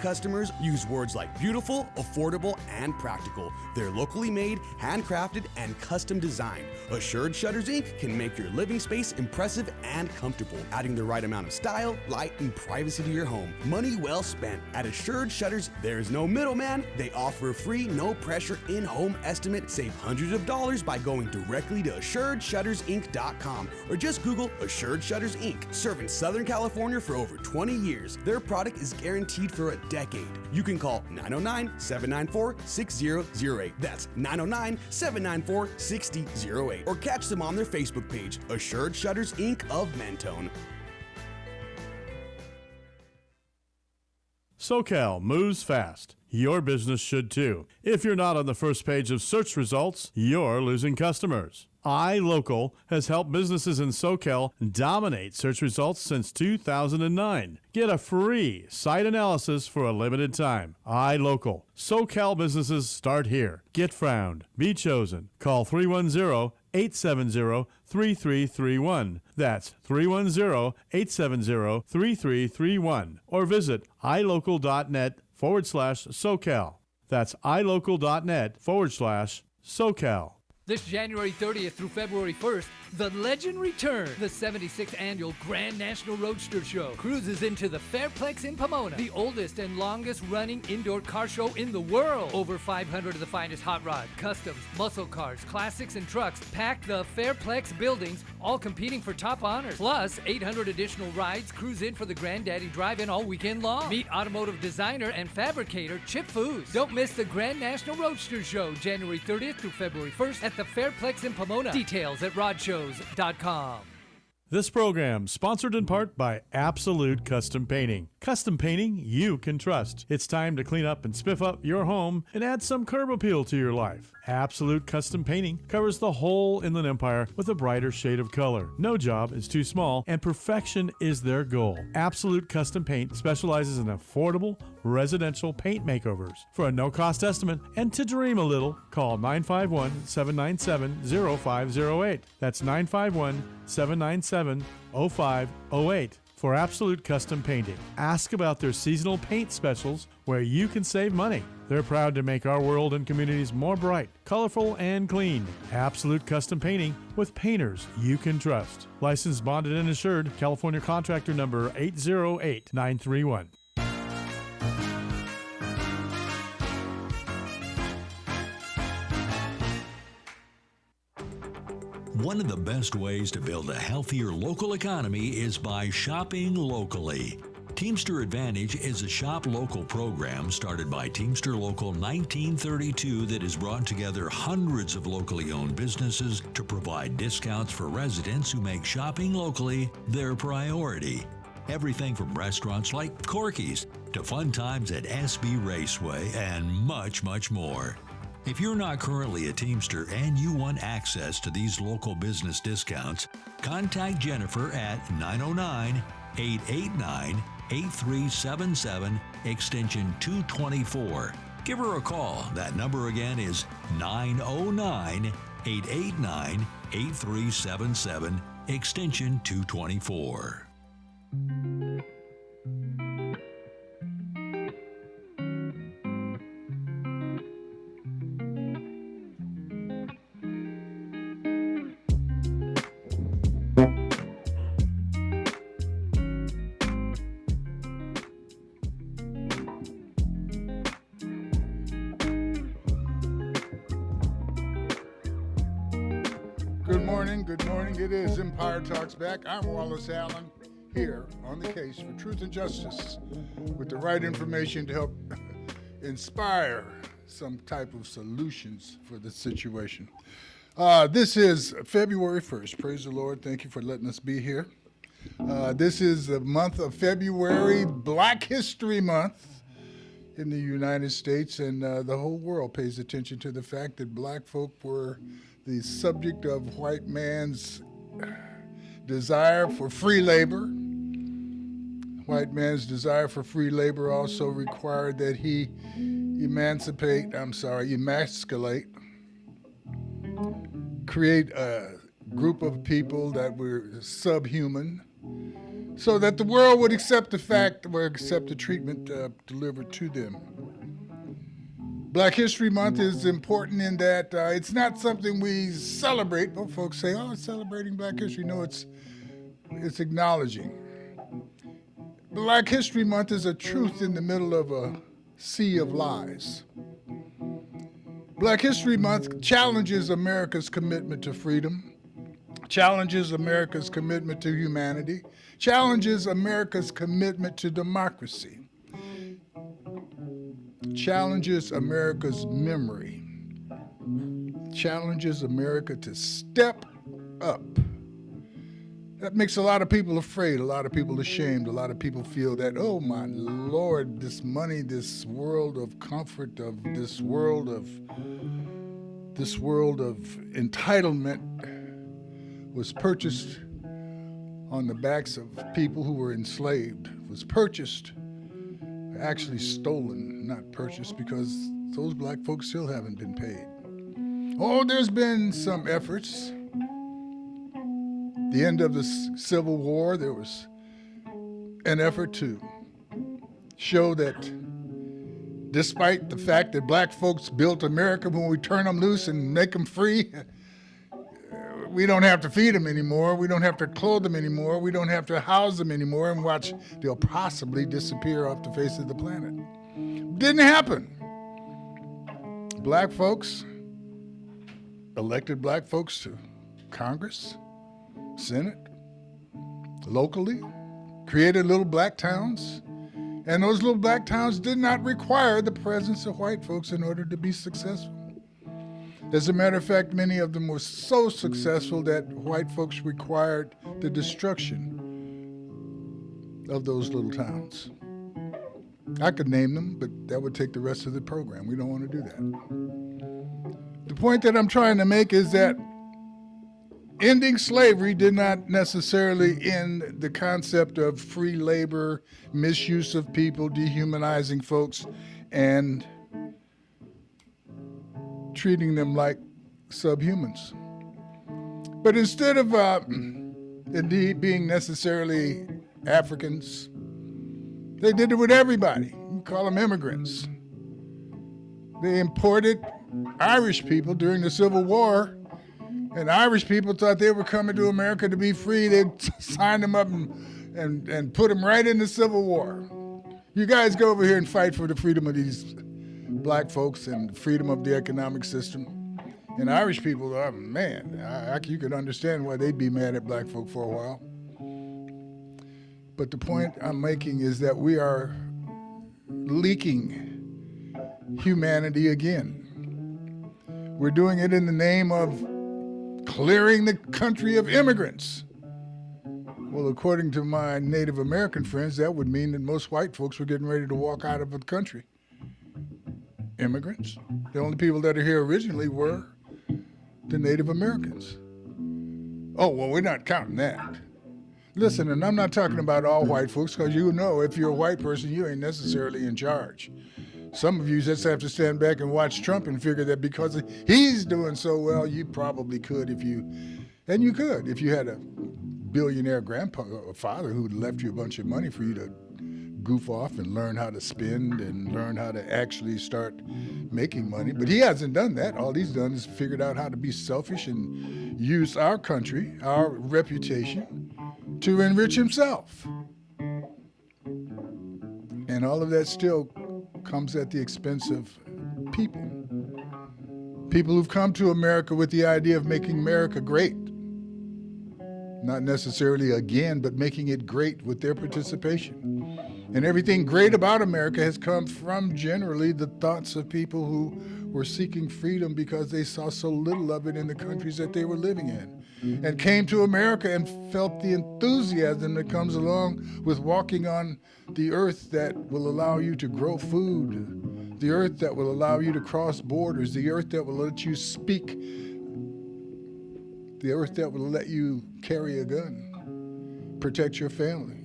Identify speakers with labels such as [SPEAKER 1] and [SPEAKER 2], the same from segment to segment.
[SPEAKER 1] customers use words like beautiful, affordable, and practical. They're locally made, handcrafted, and custom designed. Assured Shutters Inc. can make your living space impressive and comfortable, adding the right amount of style, light, and privacy to your home. Money well spent. At Assured Shutters, there's no middleman. They offer a free, no-pressure in-home estimate. Save hundreds of dollars by going directly to AssuredShuttersInc.com or just Google Assured Shutters Inc. Serving Southern California for over 20 years. Their product is guaranteed for a decade. You can call 909-794-6008. That's 909-794-6008. Or catch them on their Facebook page, Assured Shutters Inc. of Mentone.
[SPEAKER 2] SoCal moves fast. Your business should too. If you're not on the first page of search results, you're losing customers. iLocal has helped businesses in SoCal dominate search results since 2009. Get a free site analysis for a limited time. iLocal. SoCal businesses start here. Get found. Be chosen. Call 310-870-3331. That's 310-870-3331. Or visit ilocal.net/SoCal. That's ilocal.net/SoCal.
[SPEAKER 3] This January 30th through February 1st, the legend returns. The 76th annual Grand National Roadster Show cruises into the Fairplex in Pomona, the oldest and longest running indoor car show in the world. Over 500 of the finest hot rods, customs, muscle cars, classics, and trucks pack the Fairplex buildings, all competing for top honors. Plus, 800 additional rides cruise in for the Granddaddy Drive-In all weekend long. Meet automotive designer and fabricator Chip Foose. Don't miss the Grand National Roadster Show, January 30th through February 1st at the Fairplex in Pomona. Details at rodshows.com.
[SPEAKER 2] This program sponsored in part by Absolute Custom Painting. Custom painting you can trust. It's time to clean up and spiff up your home and add some curb appeal to your life. Absolute Custom Painting covers the whole Inland Empire with a brighter shade of color. No job is too small, and perfection is their goal. Absolute Custom Paint specializes in affordable residential paint makeovers. For a no-cost estimate and to dream a little, call 951-797-0508. That's 951-797-0508 for Absolute Custom Painting. Ask about their seasonal paint specials where you can save money. They're proud to make our world and communities more bright, colorful, and clean. Absolute Custom Painting with painters you can trust. Licensed, bonded, and insured. California Contractor Number 808931.
[SPEAKER 4] One of the best ways to build a healthier local economy is by shopping locally. Teamster Advantage is a shop local program started by Teamster Local 1932 that has brought together hundreds of locally owned businesses to provide discounts for residents who make shopping locally their priority. Everything from restaurants like Corky's to fun times at SB Raceway and much, much more. If you're not currently a Teamster and you want access to these local business discounts, contact Jennifer at 909-889-8377, extension 224. Give her a call. That number again is 909-889-8377, extension 224.
[SPEAKER 5] Good morning. It is Empire Talks Back. I'm Wallace Allen, here on the case for truth and justice with the right information to help inspire some type of solutions for the situation. This is February 1st. Praise the Lord. Thank you for letting us be here. This is the month of February, Black History Month in the United States, and the whole world pays attention to the fact that black folk were the subject of white man's desire for free labor. White man's desire for free labor also required that he emasculate, create a group of people that were subhuman, so that the world would accept the fact or accept the treatment delivered to them. Black History Month is important in that it's not something we celebrate. But folks say, "Oh, it's celebrating Black History." No, it's acknowledging. Black History Month is a truth in the middle of a sea of lies. Black History Month challenges America's commitment to freedom, challenges America's commitment to humanity, challenges America's commitment to democracy, challenges America's memory, challenges America to step up. That makes a lot of people afraid, a lot of people ashamed, a lot of people feel that, oh my Lord, this money, this world of comfort, of this world of entitlement was purchased on the backs of people who were enslaved, was purchased, actually stolen, not purchased, because those black folks still haven't been paid. Oh, there's been some efforts. The end of the Civil War, there was an effort to show that despite the fact that black folks built America, when we turn them loose and make them free, we don't have to feed them anymore, we don't have to clothe them anymore, we don't have to house them anymore, and watch, they'll possibly disappear off the face of the planet. Didn't happen. Black folks, elected black folks to Congress, Senate, locally, created little black towns, and those little black towns did not require the presence of white folks in order to be successful. As a matter of fact, many of them were so successful that white folks required the destruction of those little towns. I could name them, but that would take the rest of the program. We don't want to do that. The point that I'm trying to make is that ending slavery did not necessarily end the concept of free labor, misuse of people, dehumanizing folks, and treating them like subhumans. But instead of indeed being necessarily Africans, they did it with everybody. You call them immigrants. They imported Irish people during the Civil War, and Irish people thought they were coming to America to be free. They signed them up and put them right in the Civil War. You guys go over here and fight for the freedom of these black folks and freedom of the economic system. And Irish people, oh man, you could understand why they'd be mad at black folk for a while. But the point I'm making is that we are leaking humanity again. We're doing it in the name of clearing the country of immigrants. Well, according to my Native American friends, that would mean that most white folks were getting ready to walk out of the country. Immigrants. The only people that are here originally were the Native Americans. Oh, well, we're not counting that. Listen, and I'm not talking about all white folks, because you know if you're a white person, you ain't necessarily in charge. Some of you just have to stand back and watch Trump and figure that because he's doing so well, you probably could if you had a billionaire grandpa or father who left you a bunch of money for you to goof off and learn how to spend and learn how to actually start making money. But he hasn't done that. All he's done is figured out how to be selfish and use our country, our reputation, to enrich himself. And all of that still comes at the expense of people. People who've come to America with the idea of making America great. Not necessarily again, but making it great with their participation. And everything great about America has come from generally the thoughts of people who were seeking freedom because they saw so little of it in the countries that they were living in, and came to America and felt the enthusiasm that comes along with walking on the earth that will allow you to grow food, the earth that will allow you to cross borders, the earth that will let you speak, the earth that will let you carry a gun, protect your family,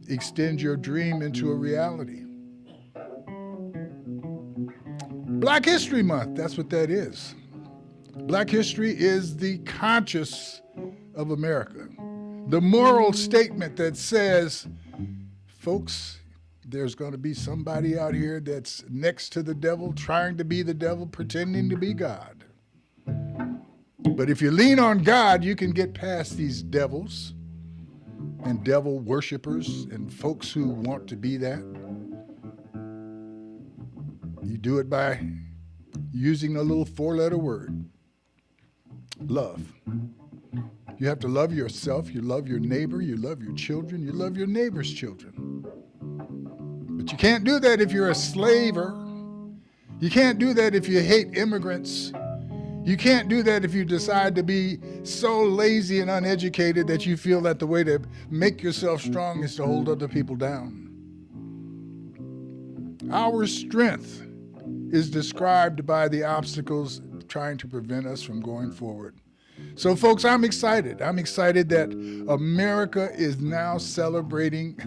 [SPEAKER 5] extend your dream into a reality. Black History Month, that's what that is. Black history is the conscience of America. The moral statement that says, folks, there's going to be somebody out here that's next to the devil, trying to be the devil, pretending to be God. But if you lean on God, you can get past these devils and devil worshipers and folks who want to be that. You do it by using a little four-letter word, love. You have to love yourself, you love your neighbor, you love your children, you love your neighbor's children. But you can't do that if you're a slaver. You can't do that if you hate immigrants. You can't do that if you decide to be so lazy and uneducated that you feel that the way to make yourself strong is to hold other people down. Our strength is described by the obstacles trying to prevent us from going forward. So, folks, I'm excited. I'm excited that America is now celebrating,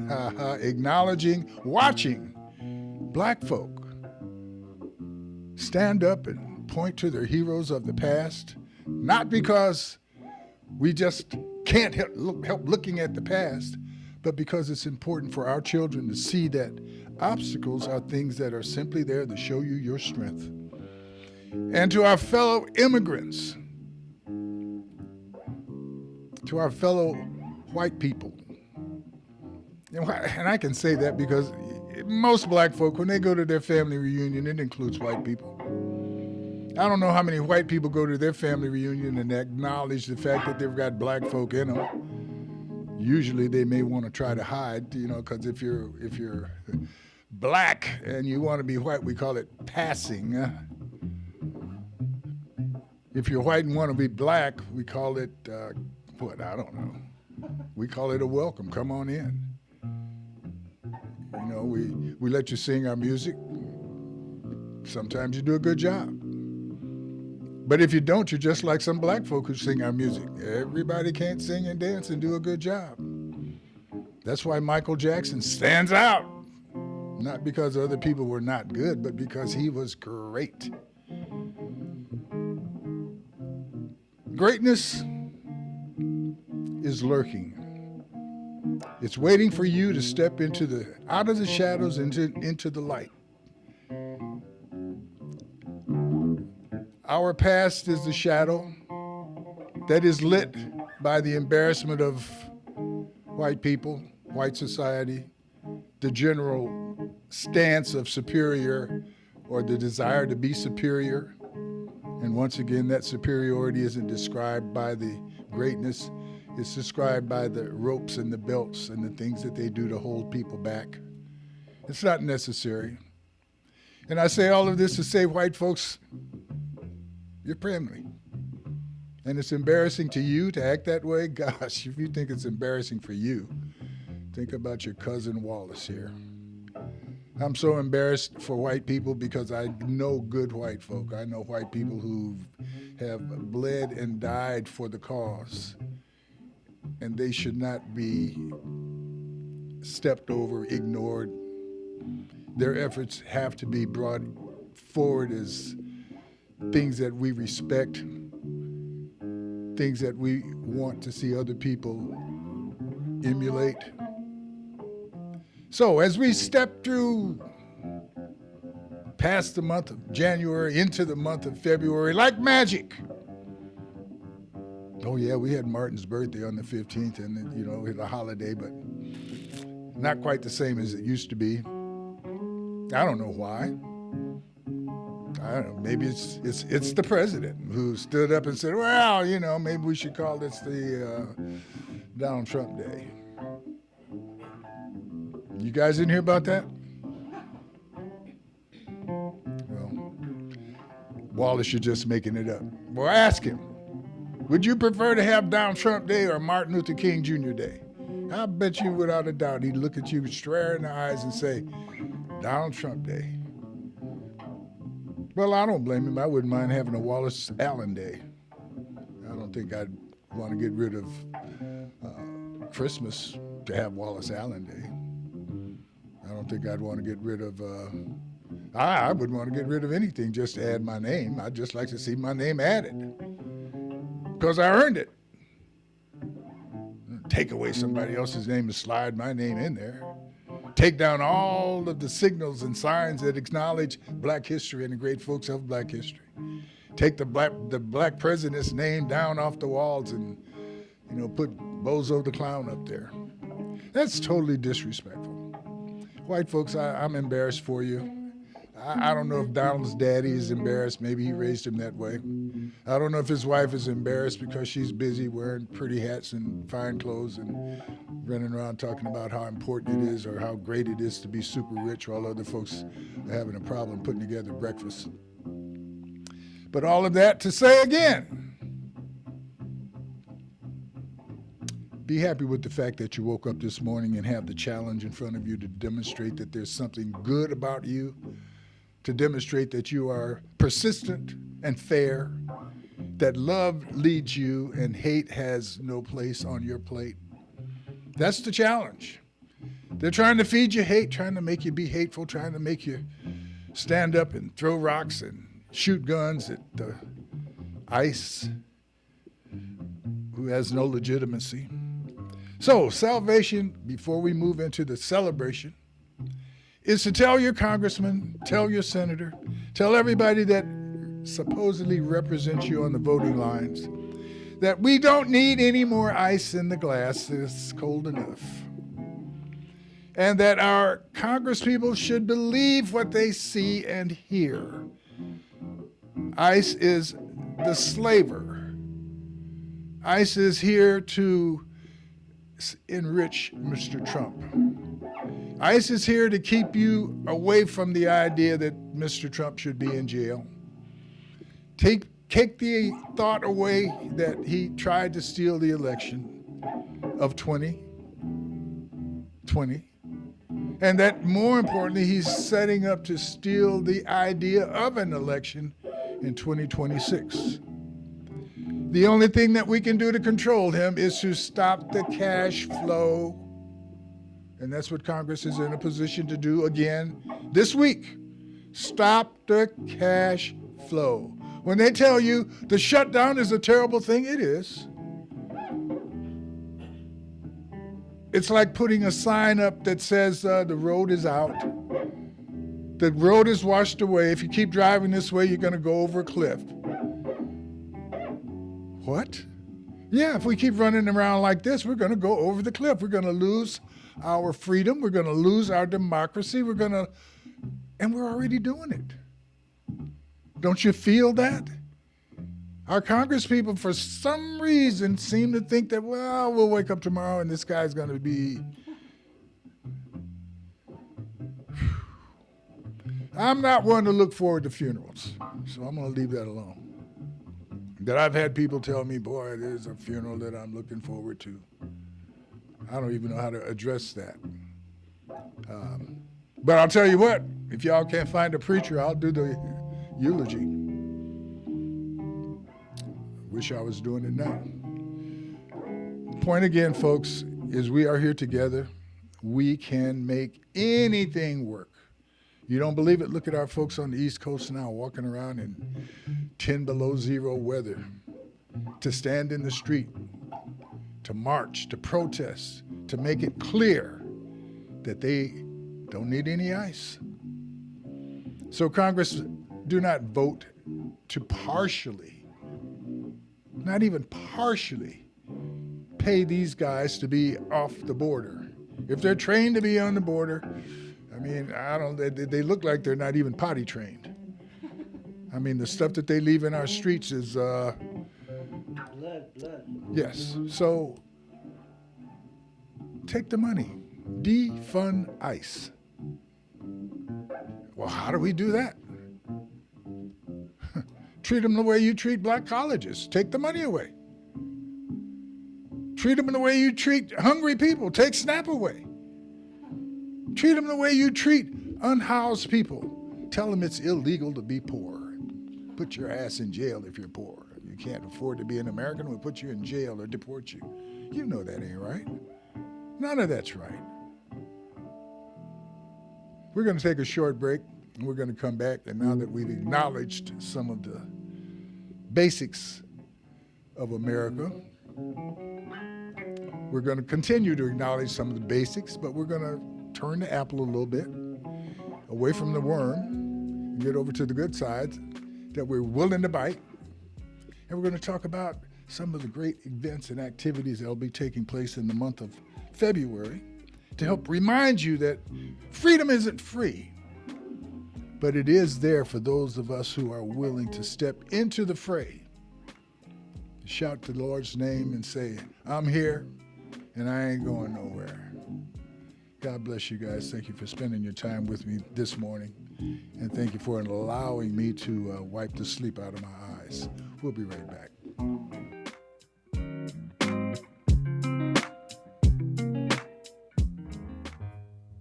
[SPEAKER 5] acknowledging, watching black folk stand up and point to their heroes of the past, not because we just can't help looking at the past, but because it's important for our children to see that obstacles are things that are simply there to show you your strength. And to our fellow immigrants, to our fellow white people, and I can say that because most black folk, when they go to their family reunion, it includes white people. I don't know how many white people go to their family reunion and acknowledge the fact that they've got black folk in them. Usually they may want to try to hide, because if you're black and you want to be white, we call it passing. If you're white and want to be black, we call it, I don't know. We call it a welcome. Come on in. We let you sing our music. Sometimes you do a good job. But if you don't, you're just like some black folk who sing our music. Everybody can't sing and dance and do a good job. That's why Michael Jackson stands out. Not because other people were not good, but because he was great. Greatness is lurking. It's waiting for you to step out of the shadows into the light. Our past is the shadow that is lit by the embarrassment of white people, white society, the general stance of superior or the desire to be superior. And once again, that superiority isn't described by the greatness. It's described by the ropes and the belts and the things that they do to hold people back. It's not necessary. And I say all of this to say, white folks, you're family. And it's embarrassing to you to act that way. Gosh, if you think it's embarrassing for you, think about your cousin Wallace here. I'm so embarrassed for white people because I know good white folk. I know white people who have bled and died for the cause. And they should not be stepped over, ignored. Their efforts have to be brought forward as things that we respect, things that we want to see other people emulate. So as we step through past the month of January into the month of February, like magic. Oh yeah, we had Martin's birthday on the 15th and it's a holiday, but not quite the same as it used to be. I don't know why. I don't know, maybe it's the president who stood up and said, well, maybe we should call this the Donald Trump Day. You guys didn't hear about that? Well, Wallace, you're just making it up. Well, ask him. Would you prefer to have Donald Trump Day or Martin Luther King Jr. Day? I bet you without a doubt he'd look at you straight in the eyes and say, Donald Trump Day. Well, I don't blame him. I wouldn't mind having a Wallace Allen Day. I don't think I'd want to get rid of Christmas to have Wallace Allen Day. I don't think I'd want to get rid of, I would want to get rid of anything just to add my name. I'd just like to see my name added because I earned it. take away somebody else's name and slide my name in there. Take down all of the signals and signs that acknowledge black history and the great folks of black history. Take the black president's name down off the walls and, put Bozo the Clown up there. That's totally disrespectful. White folks, I'm embarrassed for you. I don't know if Donald's daddy is embarrassed. Maybe he raised him that way. I don't know if his wife is embarrassed because she's busy wearing pretty hats and fine clothes and running around talking about how important it is or how great it is to be super rich while other folks are having a problem putting together breakfast. But all of that to say again, be happy with the fact that you woke up this morning and have the challenge in front of you to demonstrate that there's something good about you, to demonstrate that you are persistent and fair, that love leads you and hate has no place on your plate. That's the challenge. They're trying to feed you hate, trying to make you be hateful, trying to make you stand up and throw rocks and shoot guns at ICE, who has no legitimacy. So salvation, before we move into the celebration, is to tell your congressman, tell your senator, tell everybody that supposedly represents you on the voting lines that we don't need any more ice in the glass. It's cold enough. And that our congresspeople should believe what they see and hear. ICE is the slaver. ICE is here to enrich Mr. Trump. ICE is here to keep you away from the idea that Mr. Trump should be in jail. Take the thought away that he tried to steal the election of 2020. And that more importantly, he's setting up to steal the idea of an election in 2026. The only thing that we can do to control him is to stop the cash flow. And that's what Congress is in a position to do again this week. Stop the cash flow. When they tell you the shutdown is a terrible thing, it is. It's like putting a sign up that says the road is out. The road is washed away. If you keep driving this way, you're going to go over a cliff. What? Yeah, if we keep running around like this, we're going to go over the cliff. We're going to lose our freedom. We're going to lose our democracy. And we're already doing it. Don't you feel that? Our congresspeople, for some reason, seem to think that, well, we'll wake up tomorrow and this guy's going to be... I'm not one to look forward to funerals, so I'm going to leave that alone. That I've had people tell me, boy, there's a funeral that I'm looking forward to. I don't even know how to address that. But I'll tell you what, if y'all can't find a preacher, I'll do the eulogy. Wish I was doing it now. Point again, folks, is we are here together. We can make anything work. You don't believe it? Look at our folks on the East Coast now walking around in 10 below zero weather to stand in the street, to march, to protest, to make it clear that they don't need any ice. So Congress, do not vote to partially, not even partially, pay these guys to be off the border. If they're trained to be on the border, I mean, they look like they're not even potty trained. I mean, the stuff that they leave in our streets is, blood. Yes, so take the money, defund ICE. Well, how do we do that? Treat them the way you treat black colleges. Take the money away. Treat them the way you treat hungry people. Take SNAP away. Treat them the way you treat unhoused people. Tell them it's illegal to be poor. Put your ass in jail if you're poor. You can't afford to be an American, we'll put you in jail or deport you. You know that ain't right. None of that's right. We're going to take a short break, and we're going to come back. And now that we've acknowledged some of the basics of America, We're going to continue to acknowledge some of the basics, but we're going to turn the apple a little bit away from the worm and get over to the good sides that we're willing to bite. And we're going to talk about some of the great events and activities that will be taking place in the month of February to help remind you that freedom isn't free, but it is there for those of us who are willing to step into the fray, shout the Lord's name and say, I'm here and I ain't going nowhere. God bless you guys. Thank you for spending your time with me this morning. And thank you for allowing me to wipe the sleep out of my eyes. We'll be right back.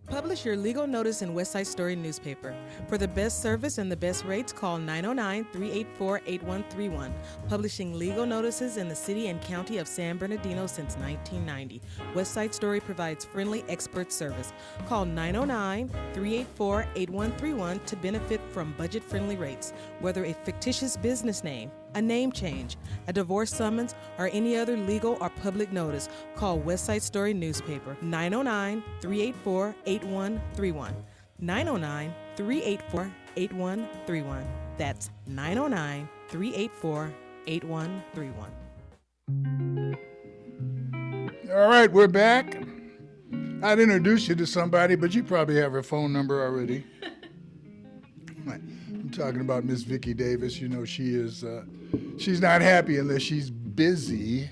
[SPEAKER 6] Publish your legal notice in West Side Story newspaper. For the best service and the best rates, call 909-384-8131. Publishing legal notices in the city and county of San Bernardino since 1990. West Side Story provides friendly expert service. Call 909-384-8131 to benefit from budget-friendly rates. Whether a fictitious business name, a name change, a divorce summons, or any other legal or public notice, call West Side Story newspaper 909-384-8131. 909-384-8131. That's 909-384-8131.
[SPEAKER 5] All right, we're back. I'd introduce you to somebody, but you probably have her phone number already. I'm talking about Miss Vicki Davis. You know, she's not happy unless she's busy.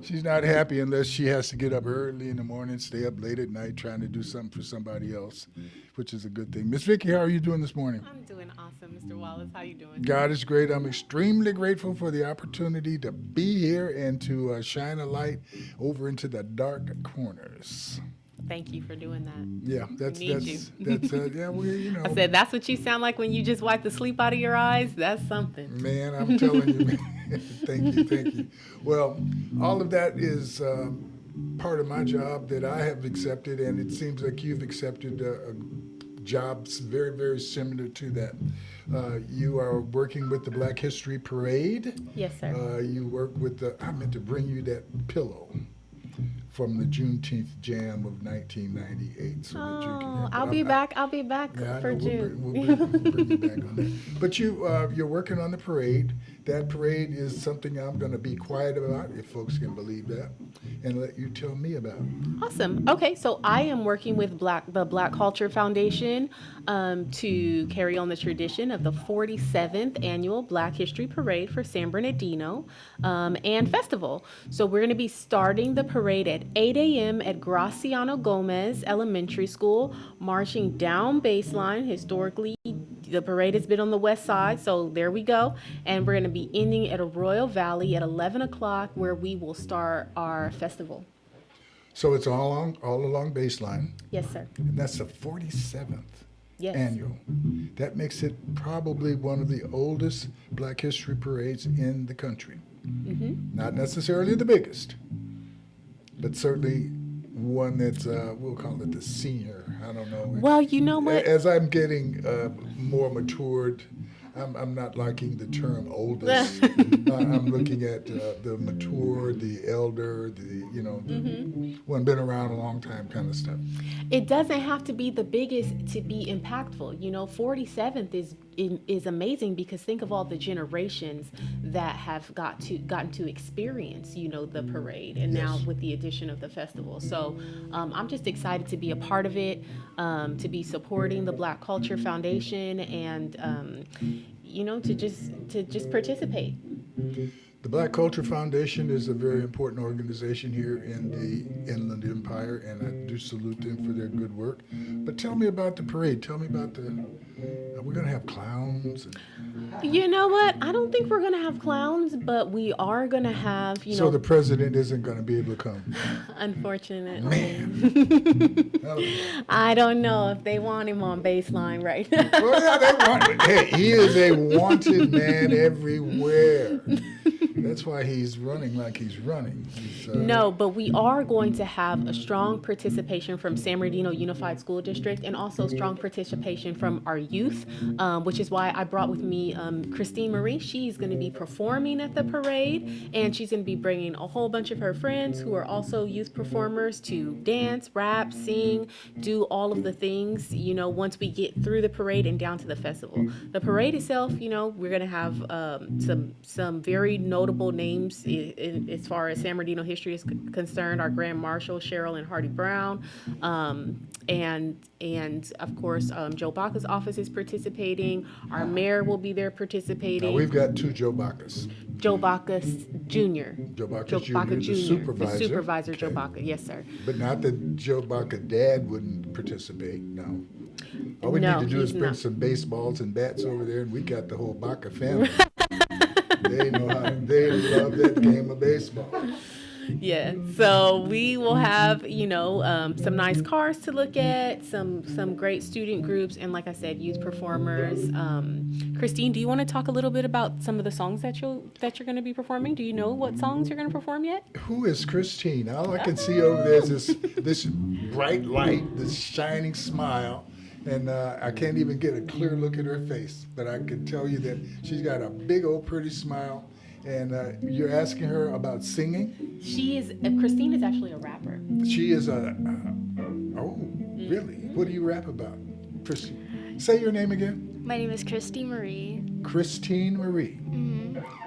[SPEAKER 5] She's not happy unless she has to get up early in the morning, stay up late at night trying to do something for somebody else, which is a good thing. Miss Vicki, how are you doing this morning?
[SPEAKER 7] I'm doing awesome, Mr. Wallace. How you doing?
[SPEAKER 5] God is great. I'm extremely grateful for the opportunity to be here and to shine a light over into the dark corners.
[SPEAKER 7] Thank you for doing that.
[SPEAKER 5] Yeah, that's
[SPEAKER 7] yeah.
[SPEAKER 5] I
[SPEAKER 7] said that's what you sound like when you just wipe the sleep out of your eyes. That's something.
[SPEAKER 5] Man, I'm telling you, man. Thank you. Well, all of that is part of my job that I have accepted, and it seems like you've accepted jobs very, very similar to that. You are working with the Black History Parade.
[SPEAKER 7] Yes, sir.
[SPEAKER 5] You work with I meant to bring you that pillow from the Juneteenth Jam of 1998. So that you can
[SPEAKER 7] I'll be back
[SPEAKER 5] yeah,
[SPEAKER 7] for June.
[SPEAKER 5] We'll bring you back on that. But you're working on the parade. That parade is something I'm going to be quiet about, if folks can believe that, and let you tell me about it.
[SPEAKER 7] Awesome. Okay, so I am working with the Black Culture Foundation to carry on the tradition of the 47th annual Black History Parade for San Bernardino and Festival. So we're going to be starting the parade at 8 a.m. at Graciano Gomez Elementary School, marching down Baseline. Historically, the parade has been on the west side, so there we go. And we're going to be ending at Arroyo Valley at 11 o'clock, where we will start our festival.
[SPEAKER 5] So it's all along Baseline.
[SPEAKER 7] Yes, sir.
[SPEAKER 5] And that's the 47th annual. That makes it probably one of the oldest Black History parades in the country. Mm-hmm. Not necessarily the biggest, but certainly one that's, we'll call it the senior. I don't know.
[SPEAKER 7] Well, you know what?
[SPEAKER 5] As I'm getting more matured, I'm not liking the term oldest. I'm looking at the mature, the elder, the one been around a long time kind of stuff.
[SPEAKER 7] It doesn't have to be the biggest to be impactful. 47th is amazing because think of all the generations that have gotten to experience, the parade, and now with the addition of the festival. So I'm just excited to be a part of it, to be supporting the Black Culture Foundation, and to just participate.
[SPEAKER 5] The Black Culture Foundation is a very important organization here in the Inland Empire, and I do salute them for their good work. But tell me about the parade. Tell me about we're going to have clowns.
[SPEAKER 7] You know what? I don't think we're going to have clowns, but we are going to have,
[SPEAKER 5] So the president isn't going to be able to come?
[SPEAKER 7] Unfortunately.
[SPEAKER 5] Man.
[SPEAKER 7] I don't know if they want him on Baseline right now.
[SPEAKER 5] Well, yeah, they want him. Hey, he is a wanted man everywhere. That's why he's running like he's running.
[SPEAKER 7] No, but we are going to have a strong participation from San Bernardino Unified School District and also strong participation from our youth, which is why I brought with me Christine Marie. She's going to be performing at the parade, and she's going to be bringing a whole bunch of her friends who are also youth performers to dance, rap, sing, do all of the things, once we get through the parade and down to the festival. The parade itself, we're going to have some very notable names as far as San Bernardino history is concerned. Our Grand Marshal Cheryl and Hardy Brown, and of course Joe Baca's office is participating. Our mayor will be there participating.
[SPEAKER 5] Now we've got two Joe Bacas.
[SPEAKER 7] Joe Baca Jr.
[SPEAKER 5] Joe Baca Jr. The supervisor.
[SPEAKER 7] The supervisor,
[SPEAKER 5] Okay.
[SPEAKER 7] Joe Baca, yes, sir.
[SPEAKER 5] But not that Joe Baca dad wouldn't participate, no. All we
[SPEAKER 7] No,
[SPEAKER 5] need to do is
[SPEAKER 7] he's
[SPEAKER 5] bring
[SPEAKER 7] not.
[SPEAKER 5] some baseballs and bats over there, and we got the whole Baca family. They love that game of baseball.
[SPEAKER 7] Yeah, so we will have, some nice cars to look at, some great student groups, and like I said, youth performers. Christine, do you want to talk a little bit about some of the songs that you're going to be performing? Do you know what songs you're going to perform yet?
[SPEAKER 5] Who is Christine? All I can see over there is this bright light, this shining smile. And I can't even get a clear look at her face, but I can tell you that she's got a big old pretty smile. And you're asking her about singing?
[SPEAKER 7] Christine is actually a rapper.
[SPEAKER 5] She is really? What do you rap about? Christine, say your name again.
[SPEAKER 8] My name is Christine Marie.
[SPEAKER 5] Christine Marie.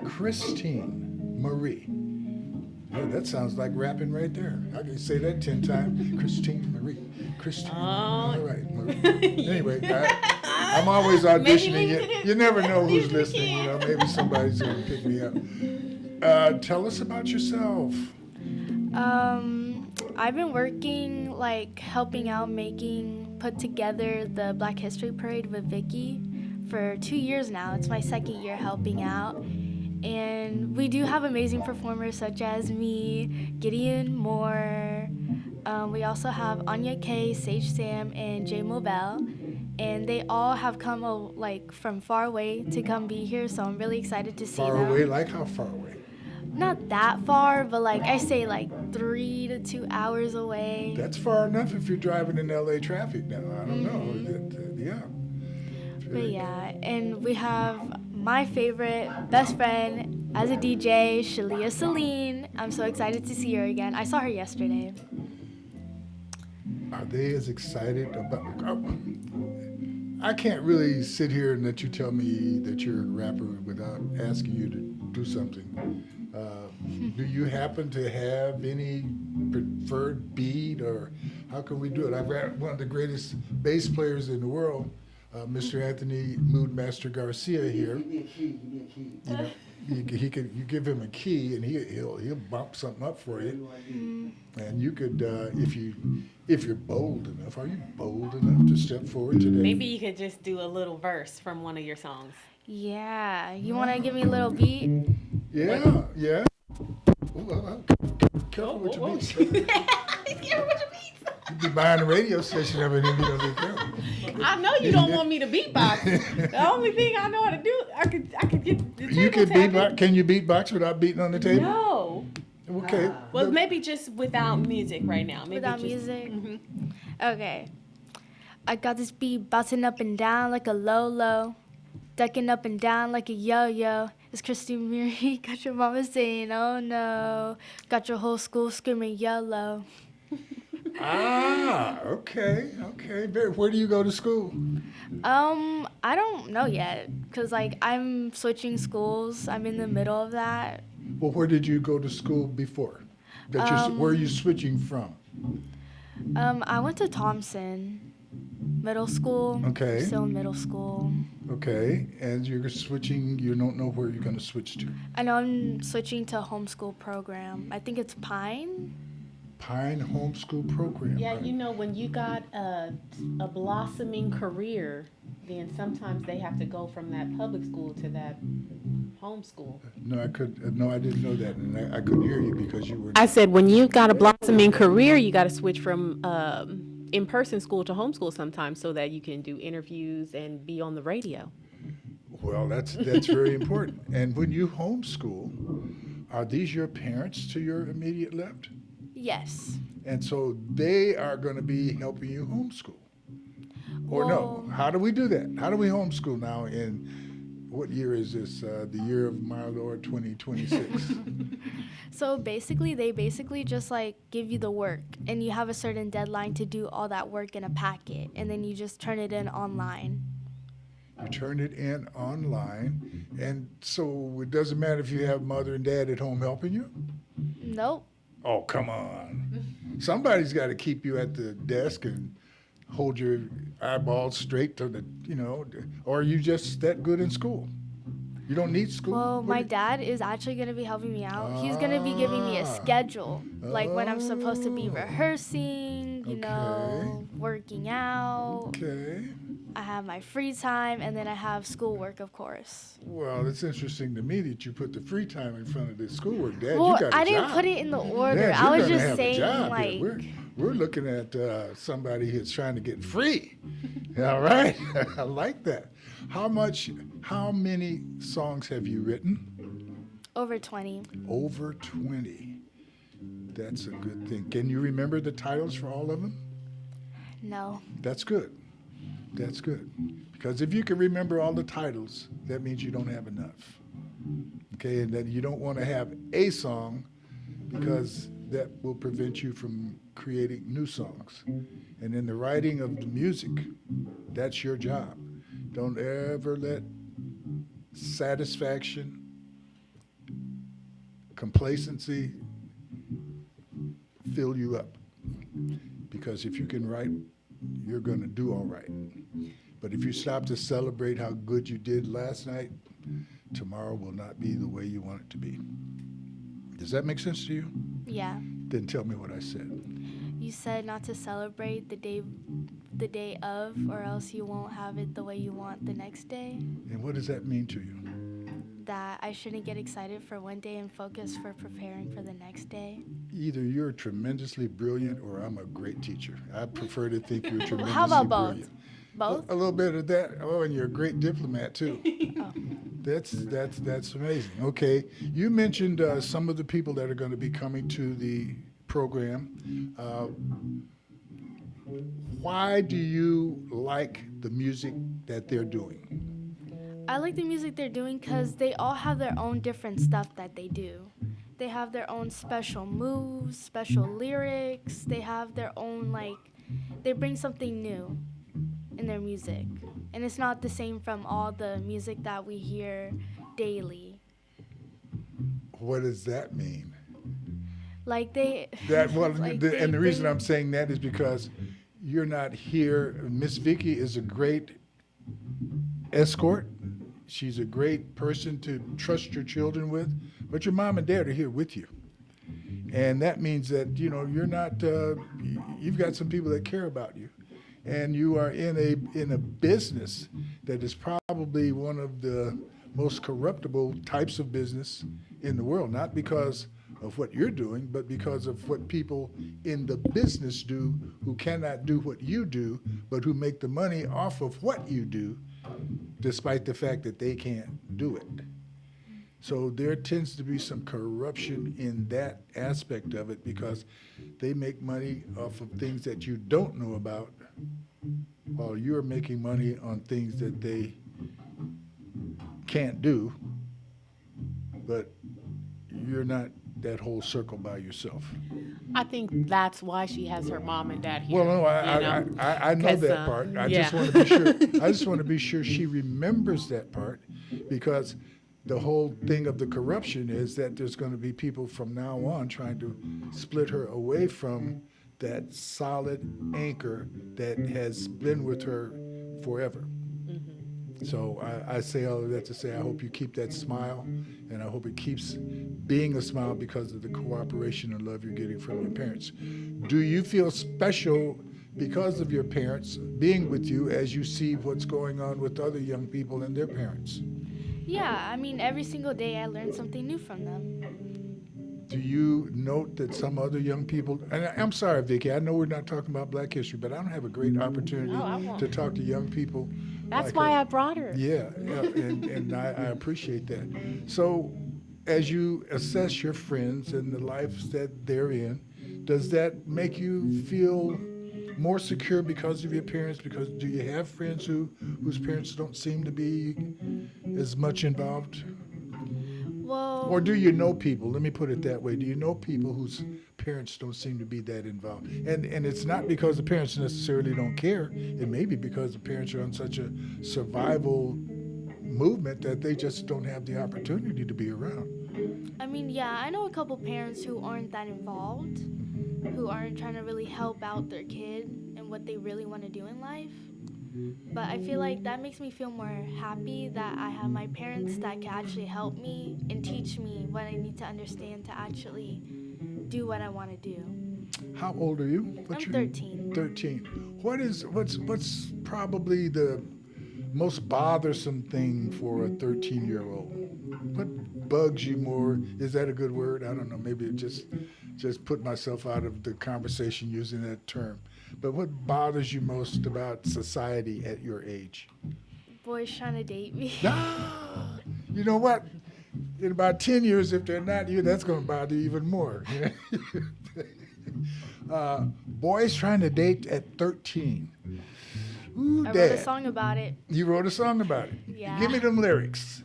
[SPEAKER 5] Christine Marie. Yeah, that sounds like rapping right there. I can say that 10 times. Christine Marie. Christine. All right. Marie. Anyway, I'm always auditioning. You never know who's listening. Maybe somebody's going to pick me up. Tell us about yourself.
[SPEAKER 8] I've been working, helping out, put together the Black History Parade with Vicky for 2 years now. It's my second year helping out. And we do have amazing performers such as me, Gideon Moore. We also have Anya Kay, Sage Sam, and Jay Mobile. And they all have come from far away to come be here, so I'm really excited to see them.
[SPEAKER 5] Far away? Like how far away?
[SPEAKER 8] Not that far, but I say 3 to 2 hours away.
[SPEAKER 5] That's far enough if you're driving in LA traffic now. I don't know. Yeah.
[SPEAKER 8] But yeah, and we have my favorite best friend as a DJ, Shalia Celine. I'm so excited to see her again. I saw her yesterday.
[SPEAKER 5] Are they as excited about... I can't really sit here and let you tell me that you're a rapper without asking you to do something. Do you happen to have any preferred beat, or how can we do it? I've got one of the greatest bass players in the world, Mr. Anthony Moodmaster Garcia here. You give him a key and he'll bump something up for you. And you could, if you're bold enough, are you bold enough to step forward today?
[SPEAKER 7] Maybe you could just do a little verse from one of your songs.
[SPEAKER 8] Yeah, you want to give me a little beat?
[SPEAKER 5] Yeah. Careful with your beats. You'd be buying a radio station every day. You don't be careful.
[SPEAKER 7] I know you don't want me to beatbox. The only thing I know how to do, I could get the table
[SPEAKER 5] You could
[SPEAKER 7] tapping.
[SPEAKER 5] beatbox. Can you beatbox without beating on the table?
[SPEAKER 7] No.
[SPEAKER 5] Okay.
[SPEAKER 7] Well, maybe just without music right now. Maybe
[SPEAKER 8] Without
[SPEAKER 7] just,
[SPEAKER 8] music? Okay. I got this beat bouncing up and down like a low, ducking up and down like a yo-yo. It's Christine Marie, got your mama saying, oh no. Got your whole school screaming YOLO.
[SPEAKER 5] Okay. Where do you go to school?
[SPEAKER 8] I don't know yet, because I'm switching schools. I'm in the middle of that.
[SPEAKER 5] Well, where did you go to school before? Where are you switching from?
[SPEAKER 8] I went to Thompson Middle School.
[SPEAKER 5] Okay.
[SPEAKER 8] Still in middle school.
[SPEAKER 5] Okay, and you're switching, you don't know where you're going to switch to?
[SPEAKER 8] I know I'm switching to a homeschool program. I think it's Pine.
[SPEAKER 5] Pine Homeschool Program.
[SPEAKER 7] Yeah,
[SPEAKER 5] right.
[SPEAKER 7] when you got a blossoming career, then sometimes they have to go from that public school to that homeschool.
[SPEAKER 5] No, I didn't know that, and I couldn't hear you because you were...
[SPEAKER 7] I said when you got a blossoming career, you got to switch from in-person school to homeschool sometimes so that you can do interviews and be on the radio.
[SPEAKER 5] Well, that's very important. And when you homeschool, Are these your parents to your immediate left?
[SPEAKER 8] Yes.
[SPEAKER 5] And so they are going to be helping you homeschool. Or
[SPEAKER 8] Well,
[SPEAKER 5] no? How do we do that? How do we homeschool now in what year is this? The year of my Lord 2026.
[SPEAKER 8] So basically, they basically just like give you the work, and you have a certain deadline to do all that work in a packet, and then you just turn it in online.
[SPEAKER 5] You turn it in online, and so it doesn't matter if you have mother and dad at home helping you?
[SPEAKER 8] Nope.
[SPEAKER 5] Oh, come on. Somebody's got to keep you at the desk and hold your eyeballs straight to the, or are you just that good in school? You don't need school?
[SPEAKER 8] Well, my dad is actually going to be helping me out. He's going to be giving me a schedule, like when I'm supposed to be rehearsing, working out.
[SPEAKER 5] Okay.
[SPEAKER 8] I have my free time, and then I have schoolwork, of course.
[SPEAKER 5] Well, it's interesting to me that you put the free time in front of the schoolwork. Dad,
[SPEAKER 8] Well,
[SPEAKER 5] you got a job.
[SPEAKER 8] I didn't put it in the order.
[SPEAKER 5] Dad,
[SPEAKER 8] I was
[SPEAKER 5] you're gonna
[SPEAKER 8] just
[SPEAKER 5] have a
[SPEAKER 8] saying,
[SPEAKER 5] job
[SPEAKER 8] like,
[SPEAKER 5] here. We're looking at somebody who's trying to get free. All right, I like that. How many songs have you written?
[SPEAKER 8] over 20.
[SPEAKER 5] Over 20. That's a good thing. Can you remember the titles for all of them?
[SPEAKER 8] No.
[SPEAKER 5] That's good. That's good. Because if you can remember all the titles, that means you don't have enough. Okay, and then you don't want to have a song because that will prevent you from creating new songs. And in the writing of the music, that's your job. Don't ever let satisfaction, complacency fill you up. Because if you can write, you're going to do all right. But if you stop to celebrate how good you did last night, tomorrow will not be the way you want it to be. Does that make sense to you?
[SPEAKER 8] Yeah.
[SPEAKER 5] Then tell me what I said.
[SPEAKER 8] You said not to celebrate the day of, or else you won't have it the way you want the next day.
[SPEAKER 5] And what does that mean to you?
[SPEAKER 8] That I shouldn't get excited for one day and focus for preparing for the next day.
[SPEAKER 5] Either you're tremendously brilliant or I'm a great teacher. I prefer to think you're tremendously
[SPEAKER 8] How about both?
[SPEAKER 5] brilliant.
[SPEAKER 8] Both?
[SPEAKER 5] A little bit of that. Oh, and you're a great diplomat too.
[SPEAKER 8] Oh.
[SPEAKER 5] That's amazing. Okay, you mentioned some of the people that are going to be coming to the program. Why do you like the music that they're doing?
[SPEAKER 8] I like the music they're doing because they all have their own different stuff that they do. They have their own special moves, special lyrics. They have their own, they bring something new in their music. And it's not the same from all the music that we hear daily.
[SPEAKER 5] What does that mean?
[SPEAKER 8] Like they...
[SPEAKER 5] And the reason I'm saying that is because you're not here. Miss Vicky is a great escort. She's a great person to trust your children with, but your mom and dad are here with you. And that means that, you're not, you've got some people that care about you. And you are in a business that is probably one of the most corruptible types of business in the world, not because of what you're doing, but because of what people in the business do who cannot do what you do, but who make the money off of what you do, despite the fact that they can't do it. So there tends to be some corruption in that aspect of it because they make money off of things that you don't know about while you're making money on things that they can't do, but you're not that whole circle by yourself.
[SPEAKER 7] I think that's why she has her mom and dad here.
[SPEAKER 5] Well, no, I know that part. I just want to be sure. I just want to be sure she remembers that part, because the whole thing of the corruption is that there's going to be people from now on trying to split her away from that solid anchor that has been with her forever. So I say all of that to say I hope you keep that smile, and I hope it keeps being a smile because of the cooperation and love you're getting from your parents. Do you feel special because of your parents being with you as you see what's going on with other young people and their parents?
[SPEAKER 8] Yeah, I mean, every single day I learn something new from them.
[SPEAKER 5] Do you note that some other young people, and I'm sorry, Vicki, I know we're not talking about Black history, but I don't have a great opportunity to talk to young people.
[SPEAKER 7] That's
[SPEAKER 5] like
[SPEAKER 7] why
[SPEAKER 5] her.
[SPEAKER 7] I brought her.
[SPEAKER 5] Yeah, and I appreciate that. So as you assess your friends and the lives that they're in, does that make you feel more secure because of your parents? Because do you have friends whose parents don't seem to be as much involved?
[SPEAKER 8] Well,
[SPEAKER 5] Or do you know people? Let me put it that way. Do you know people whose parents don't seem to be that involved? And it's not because the parents necessarily don't care. It may be because the parents are on such a survival movement that they just don't have the opportunity to be around.
[SPEAKER 8] I mean, yeah, I know a couple parents who aren't that involved, who aren't trying to really help out their kid and what they really want to do in life. But I feel like that makes me feel more happy that I have my parents that can actually help me and teach me what I need to understand to actually do what I want to do.
[SPEAKER 5] How old are you?
[SPEAKER 8] I'm 13.
[SPEAKER 5] 13. What's probably the most bothersome thing for a 13-year-old? What bugs you more? Is that a good word? I don't know. Maybe it just put myself out of the conversation using that term. But what bothers you most about society at your age?
[SPEAKER 8] Boys trying to date me.
[SPEAKER 5] Ah, you know what? In about 10 years, if they're not you, that's going to bother you even more. Boys trying to date at 13. Ooh,
[SPEAKER 8] I
[SPEAKER 5] Dad.
[SPEAKER 8] wrote a song about it.
[SPEAKER 5] You wrote a song about it?
[SPEAKER 8] Yeah.
[SPEAKER 5] Give me them lyrics.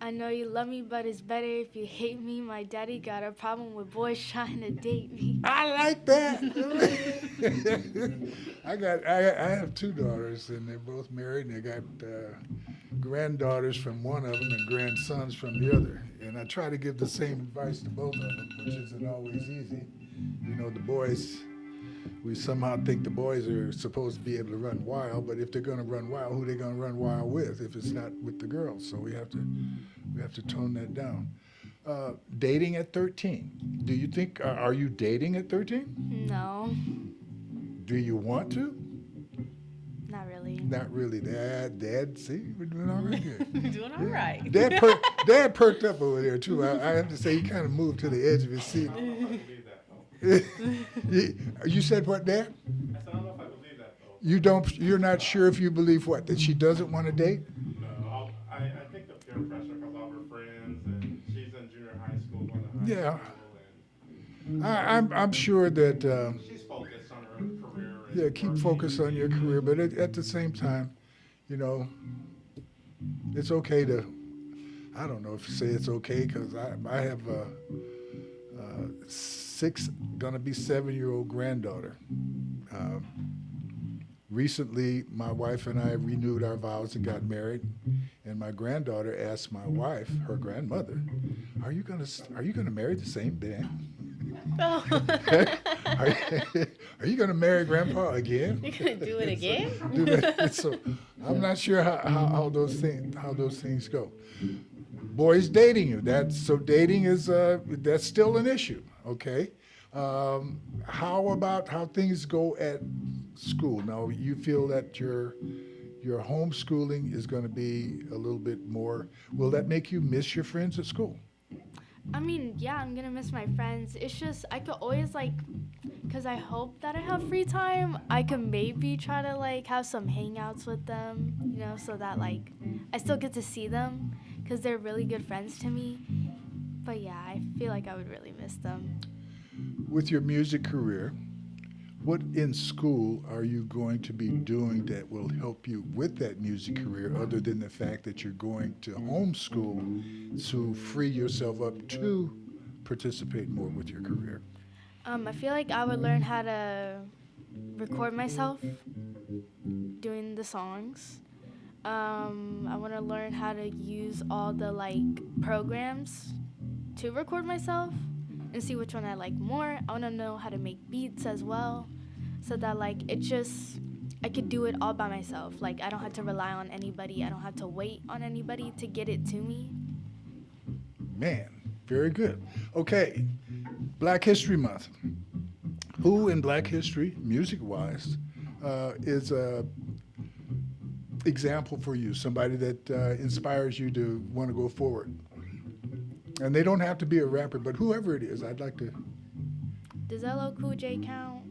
[SPEAKER 8] I know you love me, but it's better if you hate me. My daddy got a problem with boys trying to date me.
[SPEAKER 5] I like that. I have two daughters, and they're both married, and they got granddaughters from one of them and grandsons from the other. And I try to give the same advice to both of them, which isn't always easy. You know, the boys, we somehow think the boys are supposed to be able to run wild, but if they're going to run wild, who are they going to run wild with if it's not with the girls? So we have to tone that down. Dating at 13. Do you think, are you dating at 13?
[SPEAKER 8] No,
[SPEAKER 5] Do you want to?
[SPEAKER 8] not really.
[SPEAKER 5] Not really. Dad, see, we're doing all right here.
[SPEAKER 6] Doing all right.
[SPEAKER 5] Dad perked up over there, too. I have to say, he kind of moved to the edge of his seat. You said what, Dad?
[SPEAKER 2] I said, I don't know if I believe that, though.
[SPEAKER 5] You're not sure if you believe what? That she doesn't want to date?
[SPEAKER 2] No, I think the peer pressure comes off her friends, and she's in junior high school, going to high
[SPEAKER 5] Yeah.
[SPEAKER 2] school,
[SPEAKER 5] I'm sure that,
[SPEAKER 2] and she's focused on her career. And
[SPEAKER 5] yeah, keep focused on your career, but at the same time, you know, it's okay to, I don't know if you say it's okay, because I have a gonna be 7-year-old granddaughter. Recently, my wife and I renewed our vows and got married, and my granddaughter asked my wife, her grandmother, "Are you gonna marry the same man?
[SPEAKER 7] Oh.
[SPEAKER 5] Are you gonna marry Grandpa again?"
[SPEAKER 7] You're gonna do it again?
[SPEAKER 5] So I'm not sure how those things go. Boys dating you. Dating is that's still an issue. Okay. How about how things go at school? Now, you feel that your homeschooling is going to be a little bit more. Will that make you miss your friends at school?
[SPEAKER 8] I mean, yeah, I'm gonna miss my friends. It's just, I could always, because I hope that I have free time, I could maybe try to, have some hangouts with them, so that, I still get to see them, because they're really good friends to me. But, yeah, I feel like I would really miss them.
[SPEAKER 5] With your music career, what in school are you going to be doing that will help you with that music career, other than the fact that you're going to homeschool to free yourself up to participate more with your career?
[SPEAKER 8] I feel like I would learn how to record myself doing the songs. I want to learn how to use all the programs to record myself and see which one I like more. I want to know how to make beats as well, so that I could do it all by myself. I don't have to rely on anybody. I don't have to wait on anybody to get it to me.
[SPEAKER 5] Man, very good. Okay, Black History Month. Who in Black history, music-wise, is a example for you, somebody that inspires you to want to go forward? And they don't have to be a rapper, but whoever it is, I'd like to.
[SPEAKER 8] Does LL Cool J count?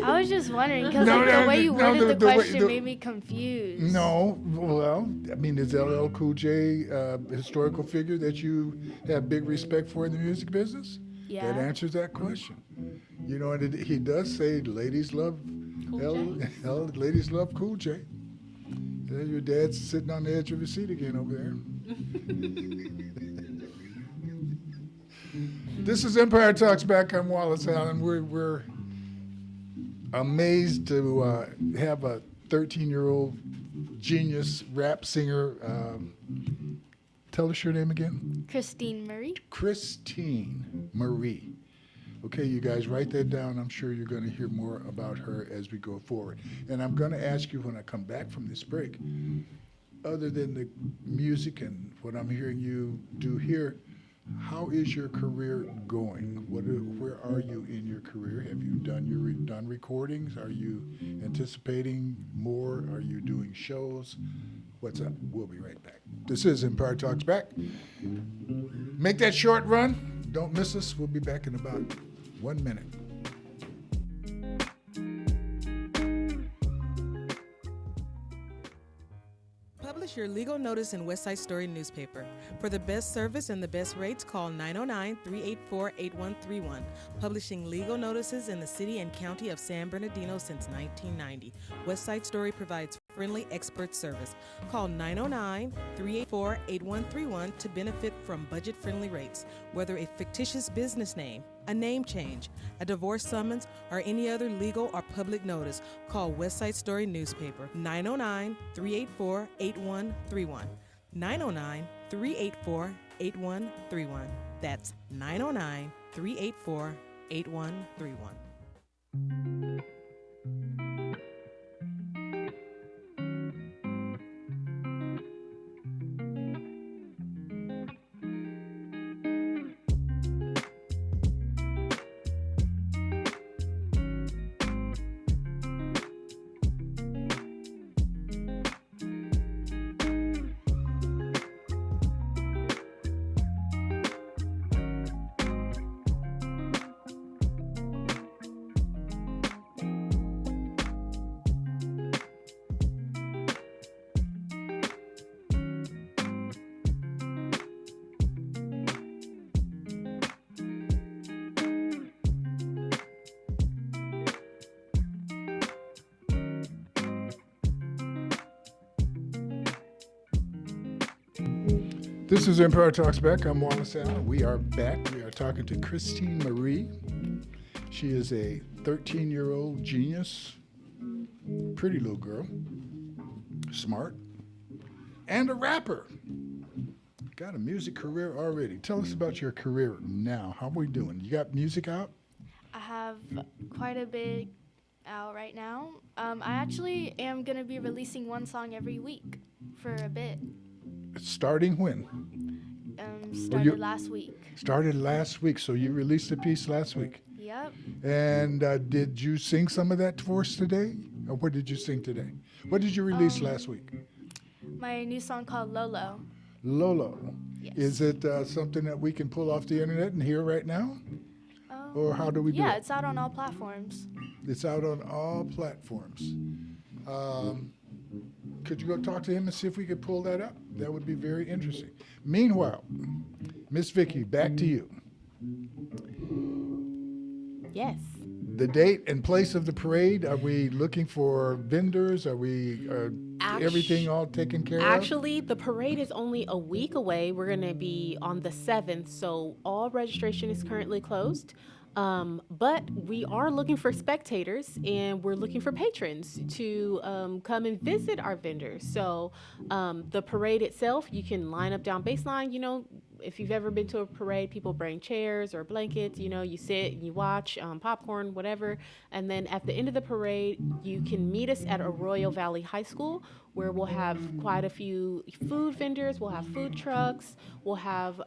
[SPEAKER 8] I was just wondering because
[SPEAKER 5] No,
[SPEAKER 8] the
[SPEAKER 5] no,
[SPEAKER 8] way you
[SPEAKER 5] no,
[SPEAKER 8] worded the
[SPEAKER 5] way-
[SPEAKER 8] question made me confused.
[SPEAKER 5] No, well, I mean, is LL Cool J a historical figure that you have big respect for in the music business?
[SPEAKER 8] Yeah.
[SPEAKER 5] That answers that question. You know, and he does say ladies love ladies love Cool J. Yeah, your dad's sitting on the edge of his seat again over there. This is Empire Talks Back. I'm Wallace Allen. We're amazed to have a 13-year-old genius rap singer. Tell us your name again.
[SPEAKER 8] Christine Marie.
[SPEAKER 5] Christine Marie. Okay, you guys, write that down. I'm sure you're going to hear more about her as we go forward. And I'm going to ask you when I come back from this break, other than the music and what I'm hearing you do here, how is your career going? Where are you in your career? Have you done recordings? Are you anticipating more? Are you doing shows? What's up? We'll be right back. This is Empire Talks Back. Make that short run. Don't miss us. We'll be back in about 1 minute.
[SPEAKER 6] Publish your legal notice in West Side Story newspaper. For the best service and the best rates, call 909-384-8131. Publishing legal notices in the city and county of San Bernardino since 1990. West Side Story provides friendly expert service. Call 909-384-8131 to benefit from budget-friendly rates. Whether a fictitious business name, a name change, a divorce summons, or any other legal or public notice, call West Side Story newspaper 909-384-8131. 909-384-8131. That's 909-384-8131.
[SPEAKER 5] This is Empire Talks Back. I'm Wallace Allen. We are back. We are talking to Christine Marie. She is a 13-year-old genius, pretty little girl, smart, and a rapper. Got a music career already. Tell us about your career now. How are we doing? You got music out?
[SPEAKER 8] I have quite a bit out right now. I actually am going to be releasing one song every week for a bit.
[SPEAKER 5] Starting when?
[SPEAKER 8] Started last week.
[SPEAKER 5] Started last week, so you released a piece last week.
[SPEAKER 8] Yep.
[SPEAKER 5] And did you sing some of that for us today? Or what did you sing today? What did you release last week?
[SPEAKER 8] My new song called Lolo.
[SPEAKER 5] Lolo.
[SPEAKER 8] Yes.
[SPEAKER 5] Is it something that we can pull off the internet and hear right now? Or how do we do it?
[SPEAKER 8] Yeah, it's out on all platforms.
[SPEAKER 5] It's out on all platforms. Could you go talk to him and see if we could pull that up? That would be very interesting. Meanwhile, Miss Vicky, back to you.
[SPEAKER 7] Yes.
[SPEAKER 5] The date and place of the parade, are we looking for vendors? Are we everything all taken care of?
[SPEAKER 7] Actually, the parade is only a week away. We're going to be on the 7th, so all registration is currently closed. But we are looking for spectators and we're looking for patrons to come and visit our vendors. So the parade itself, you can line up down baseline. You know, if you've ever been to a parade, people bring chairs or blankets. You know, you sit and you watch popcorn, whatever. And then at the end of the parade, you can meet us at Arroyo Valley High School, where we'll have quite a few food vendors. We'll have food trucks. We'll have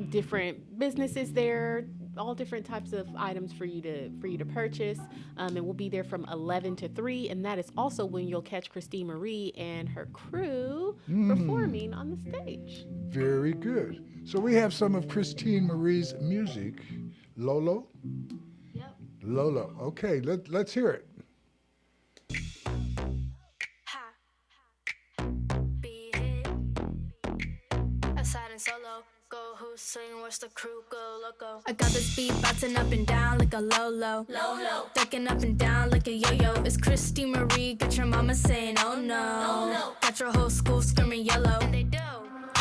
[SPEAKER 7] different businesses there, all different types of items for you to purchase, and we'll be there from 11 to 3, and that is also when you'll catch Christine Marie and her crew performing on the stage.
[SPEAKER 5] Very good. So we have some of Christine Marie's music. Lolo?
[SPEAKER 8] Yep.
[SPEAKER 5] Lolo. Okay, let's hear it.
[SPEAKER 9] Be hit. Aside and solo. Go who swing, watch the crew go loco. I got this beat bouncing up and down like a Lolo. Lolo. Ducking up and down like a yo-yo. It's Christy Marie, got your mama saying oh no. Oh no. Got your whole school screaming yellow. And they do.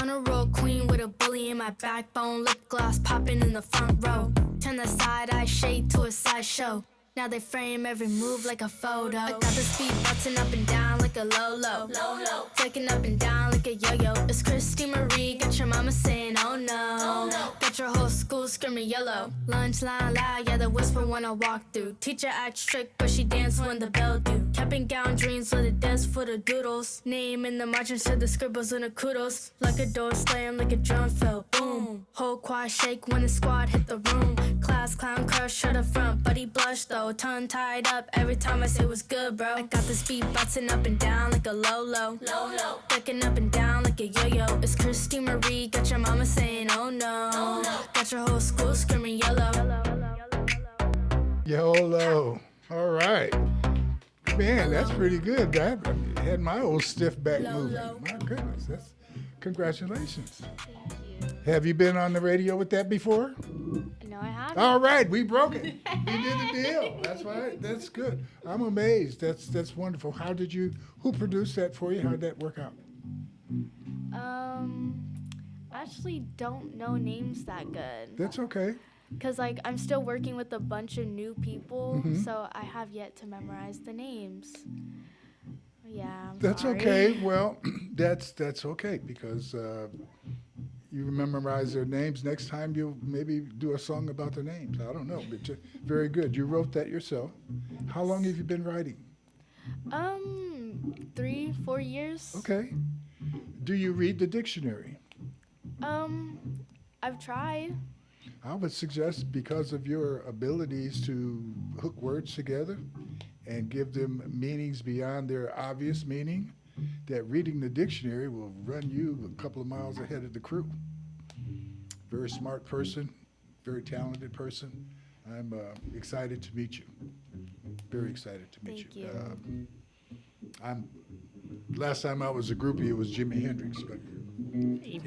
[SPEAKER 9] On a roll queen with a bully in my backbone. Lip gloss popping in the front row. Turn the side eye shade to a sideshow. Now they frame every move like a photo. I got this beat bouncing up and down like a Lolo. Lolo. Taking up and down like a yo-yo. It's Christy Marie, got your mama saying oh no. Oh no. Got your whole school screaming yellow. Lunch line loud, yeah, the whisper when I walk through. Teacher act strict, but she dance when the bell do. Cap and gown dreams with a desk for the doodles. Name in the margin, said the scribbles and the kudos. Like a door slam, like a drum fell, boom. Whole quad shake when the squad hit the room. Class clown crush to the front, but he blushed though. Tongue tied up every time I say what's good, bro. I got this beat bouncing up and down like a Lolo. Lolo. Ducking up and down like a yo-yo. It's Christy Marie, got your mama saying oh no. Oh no. Got your whole school screaming yellow.
[SPEAKER 5] YOLO. All right. Man, that's pretty good. I had my old stiff back moving. My goodness, that's congratulations. Have you been on the radio with that before?
[SPEAKER 8] No, I haven't.
[SPEAKER 5] All right, we broke it. We did the deal. That's right. That's good. I'm amazed. That's wonderful. Who produced that for you? How did that work out?
[SPEAKER 8] I actually don't know names that good.
[SPEAKER 5] That's okay.
[SPEAKER 8] Because, like, I'm still working with a bunch of new people, so I have yet to memorize the names. Yeah,
[SPEAKER 5] That's
[SPEAKER 8] sorry.
[SPEAKER 5] okay. Well, that's okay because you memorize their names. Next time you'll maybe do a song about the names. I don't know, but very good. You wrote that yourself. How long have you been writing?
[SPEAKER 8] 3-4 years.
[SPEAKER 5] Okay. Do you read the dictionary?
[SPEAKER 8] I've tried.
[SPEAKER 5] I would suggest, because of your abilities to hook words together and give them meanings beyond their obvious meaning, that reading the dictionary will run you a couple of miles ahead of the crew. Very smart person, very talented person. I'm excited to meet you. Very excited to meet
[SPEAKER 8] Thank you.
[SPEAKER 5] Last time I was a groupie, it was Jimi Hendrix, but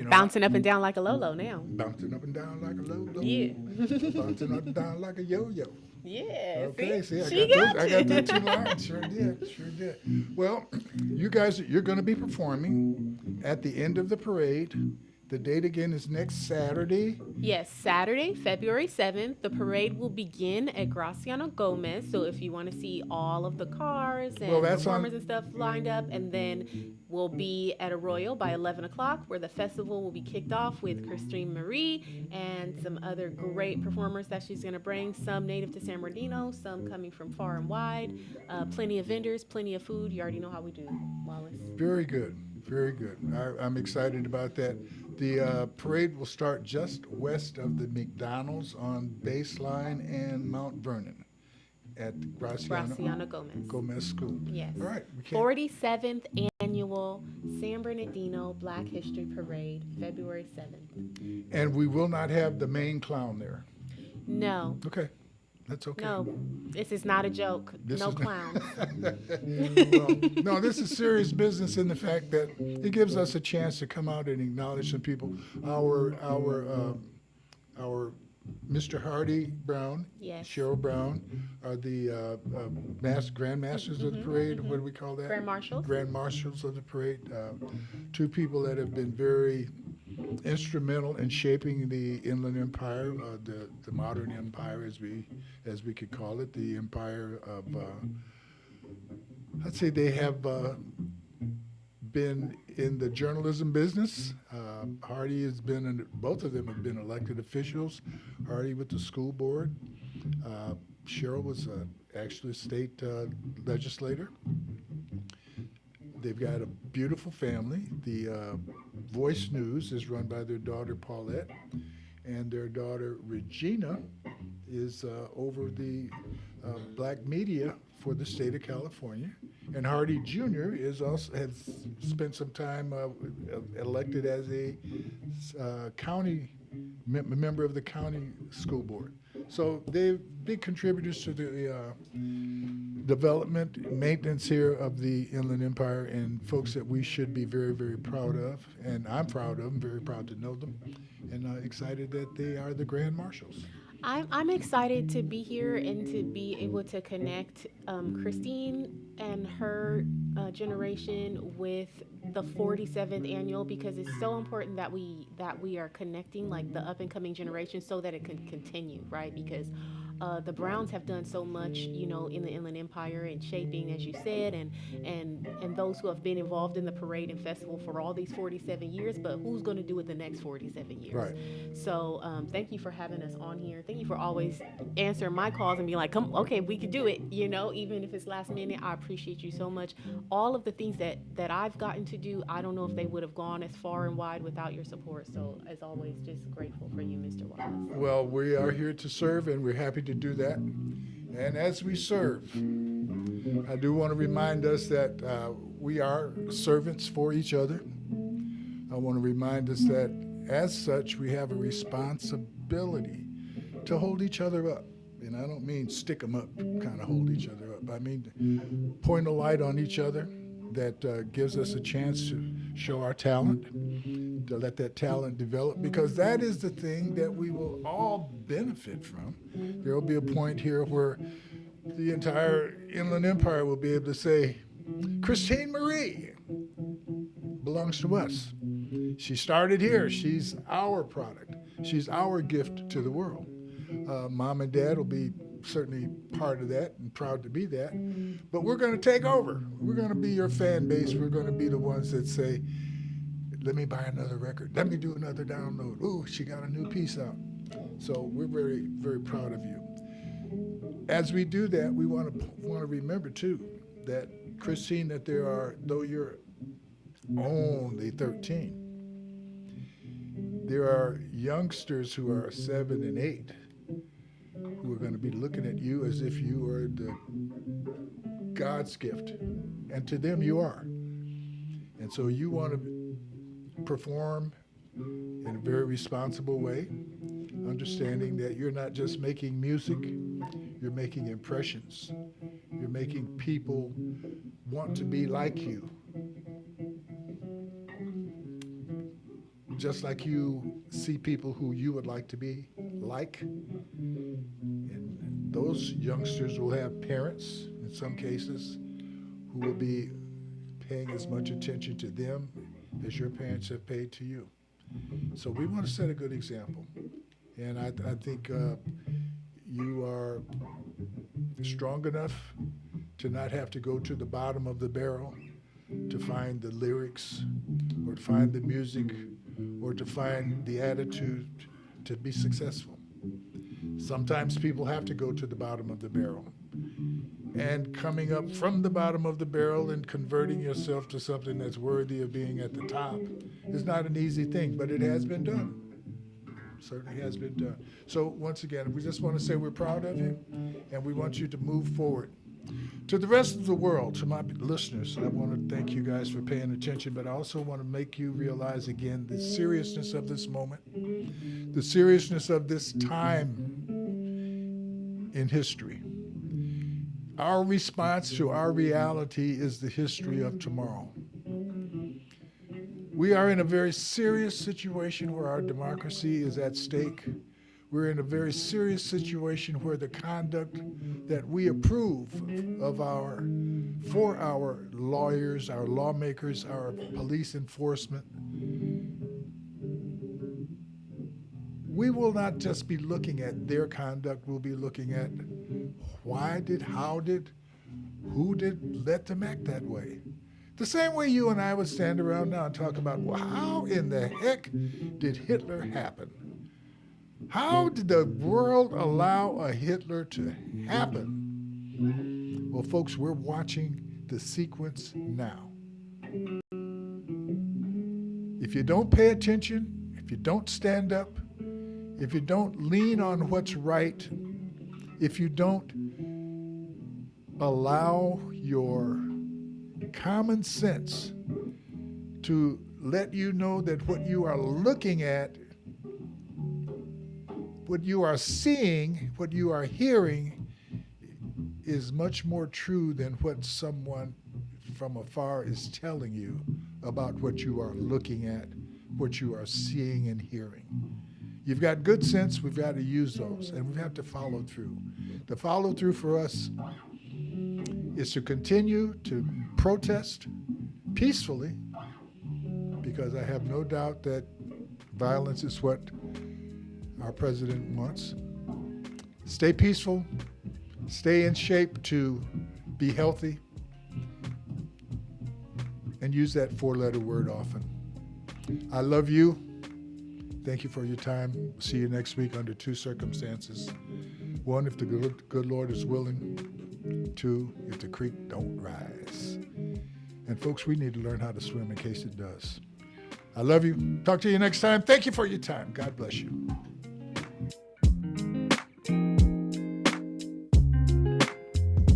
[SPEAKER 7] Bouncing up and down like a Lolo now.
[SPEAKER 5] bouncing up and down like a Lolo.
[SPEAKER 7] Yeah.
[SPEAKER 5] Bouncing up and down like a yo-yo.
[SPEAKER 7] Yeah.
[SPEAKER 5] Okay, see,
[SPEAKER 7] She got
[SPEAKER 5] I
[SPEAKER 7] you.
[SPEAKER 5] got those 2 lines. Sure did. Well, you guys, you're going to be performing at the end of the parade. The date again is next Saturday.
[SPEAKER 7] Yes, Saturday, February 7th. The parade will begin at Graciano Gomez. So if you want to see all of the cars and performers and stuff lined up, and then we'll be at Arroyo by 11 o'clock, where the festival will be kicked off with Christine Marie and some other great performers that she's going to bring, some native to San Bernardino, some coming from far and wide, plenty of vendors, plenty of food. You already know how we do, Wallace.
[SPEAKER 5] Very good. Very good. I'm excited about that. The parade will start just west of the McDonald's on Baseline and Mount Vernon at
[SPEAKER 7] Graciano Gomez.
[SPEAKER 5] Gomez School.
[SPEAKER 7] Yes.
[SPEAKER 5] All right.
[SPEAKER 7] 47th annual San Bernardino Black History Parade, February 7th.
[SPEAKER 5] And we will not have the main clown there.
[SPEAKER 7] No.
[SPEAKER 5] Okay. That's okay.
[SPEAKER 7] No, this is not a joke.
[SPEAKER 5] This
[SPEAKER 7] no
[SPEAKER 5] is
[SPEAKER 7] clowns.
[SPEAKER 5] Well, no, this is serious business in the fact that it gives us a chance to come out and acknowledge some people. Our Mr. Hardy Brown,
[SPEAKER 7] Yes.
[SPEAKER 5] Cheryl Brown are the Grand Masters of the parade. What do we call that?
[SPEAKER 7] Grand Marshals.
[SPEAKER 5] Grand Marshals of the parade. 2 people that have been very instrumental in shaping the Inland Empire, the modern empire, as we could call it, the empire of. I'd say they have been in the journalism business. Hardy has been, both of them have been elected officials. Hardy with the school board. Cheryl was actually a state legislator. They've got a beautiful family. The Voice News is run by their daughter Paulette, and their daughter Regina is over the black media for the state of California. And Hardy Jr. has spent some time elected as a county member of the county school board. So they're big contributors to the development, maintenance here of the Inland Empire, and folks that we should be very, very proud of. And I'm proud of them, very proud to know them, and excited that they are the Grand Marshals.
[SPEAKER 7] I'm excited to be here and to be able to connect Christine and her generation with the 47th annual, because it's so important that we are connecting like the up and coming generation so that it can continue, right? Because the Browns have done so much, you know, in the Inland Empire and shaping, as you said, and those who have been involved in the parade and festival for all these 47 years. But who's going to do it the next 47 years?
[SPEAKER 5] Right.
[SPEAKER 7] So thank you for having us on here. Thank you for always answering my calls and being like, come, okay, we could do it. You know, even if it's last minute, I appreciate you so much. All of the things that I've gotten to do, I don't know if they would have gone as far and wide without your support. So as always, just grateful for you, Mr. Wallace.
[SPEAKER 5] Well, we are here to serve, and we're happy to do that. And as we serve, I do want to remind us that we are servants for each other. I want to remind us that as such, we have a responsibility to hold each other up. And I don't mean stick them up, kind of hold each other up. I mean point a light on each other that gives us a chance to show our talent, to let that talent develop, because that is the thing that we will all benefit from. There will be a point here where the entire Inland Empire will be able to say, Christine Marie belongs to us. She started here. She's our product. She's our gift to the world. Mom and Dad will be certainly part of that and proud to be that. But we're going to take over. We're going to be your fan base. We're going to be the ones that say, let me buy another record. Let me do another download. Ooh, she got a new piece out. So we're very, very proud of you. As we do that, we want to remember, too, that, Christine, that there are, though you're only 13, there are youngsters who are 7 and 8 who are going to be looking at you as if you are the God's gift. And to them, you are. And so you want to perform in a very responsible way, understanding that you're not just making music, you're making impressions. You're making people want to be like you. Just like you see people who you would like to be like. And those youngsters will have parents, in some cases, who will be paying as much attention to them as your parents have paid to you. So we want to set a good example. And I think you are strong enough to not have to go to the bottom of the barrel to find the lyrics or to find the music or to find the attitude to be successful. Sometimes people have to go to the bottom of the barrel. And coming up from the bottom of the barrel and converting yourself to something that's worthy of being at the top is not an easy thing, but it has been done. Certainly has been done. So once again, we just want to say we're proud of you, and we want you to move forward. To the rest of the world, to my listeners, I want to thank you guys for paying attention, but I also want to make you realize again the seriousness of this moment, the seriousness of this time in history. Our response to our reality is the history of tomorrow. We are in a very serious situation where our democracy is at stake. We're in a very serious situation where the conduct that we approve of for our lawyers, our lawmakers, our police enforcement, we will not just be looking at their conduct, we'll be looking at who did let them act that way. The same way you and I would stand around now and talk about, well, how in the heck did Hitler happen? How did the world allow a Hitler to happen? Well, folks, we're watching the sequence now. If you don't pay attention, if you don't stand up, if you don't lean on what's right, if you don't allow your common sense to let you know that what you are looking at what you are seeing, what you are hearing is much more true than what someone from afar is telling you about what you are looking at, what you are seeing and hearing. You've got good sense, we've got to use those, and we have to follow through. The follow through for us is to continue to protest peacefully, because I have no doubt that violence is what our president wants. Stay peaceful, stay in shape to be healthy, and use that 4-letter word often. I love you. Thank you for your time. See you next week under 2 circumstances. 1, if the good Lord is willing. 2, if the creek don't rise. And folks, we need to learn how to swim in case it does. I love you. Talk to you next time. Thank you for your time. God bless you.